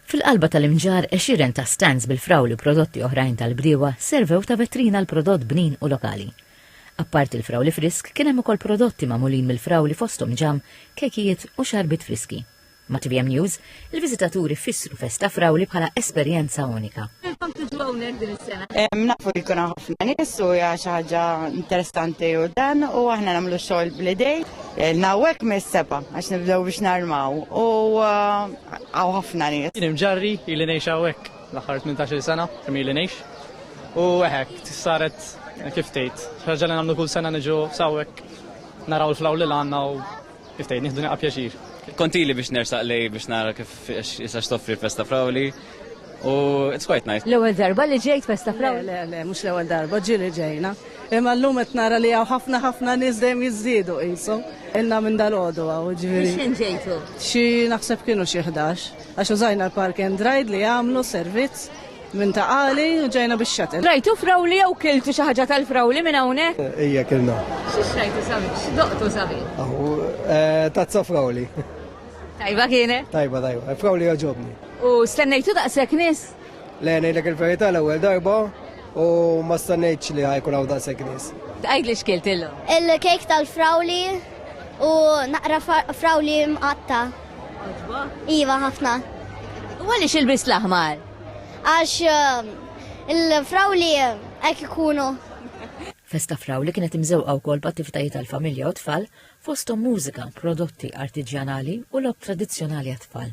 Fil-qalba tal-imġar 20 ta' stands bil-frawli prodotti oħrajn tal-bdiewa servew ta' vetrina l-prodott bnin u lokali. Apparti l-frawli frisk kien hemm ukoll prodotti magħmulin mill-frawli fosthom ġam, kekijiet u xarbit friski. Ma' TVM News, il-viżitaturi fissru festa frawli bħala esperjenza unika. Nafu li kuna ħafna nies u hija xi ħaġa interessanti u dan u aħna nagħmlu xogħol bl-idej. Nawek mis-seba għax nibdew biex narmaw u għaw ħafna nies. Jien imġarri ili ngħix hawnhekk l-aħħar 18-il sena kemm ili ngħix. U hekk saret kif tgħid, ħaġa li nagħmlu kull sena niġu sawhekk naraw l-frawli li għandna u kif tgħid nieħdu nieqa' pjaċir. Kontili biex nersaq lej biex nara kif jisax toffri festa frawli u it's quite nice. L-ewwel darba li ġejt festa frawli? Le, mhux l-ewwel darba, ġieli ġejna. Imma llum qed nara li hawn ħafna nies dejjem jiżdiedu qisu. Ilna minn dal-għodu għaw ġifieri. X'in ġejtu? Xi naħseb kienu xi 11 għax użajna l-park and ride li jagħmlu servizz minn taqali u ġejna bix-shuttle. Rajtu frawli jew kiltu xi ħaġa tal-frawli minn hawnhekk? Ija kilna. X'rajtu sabi? X'doqtu sabi? Tazza frawli. Tajba kienet? Tajba, frawli għaġobni. U stennejtu daqshekk nies? Le, ngħidlek il-verità l-ewwel darba u ma stennejtx li ħajkun hawn daqshekk nies. Tgħidli x'kilt illum? Il-kejk tal-frawli u naqra frawli mqatta. Iva ħafna. U għaliex il-bris l-aħmar? Għax il-frawli hekk ikunu. Festa frawli kienet imżewqa wkoll b'attivitajiet tal-familja u tfal fosthom mużika, prodotti artiġjanali u lob tradizzjonali għat-tfal.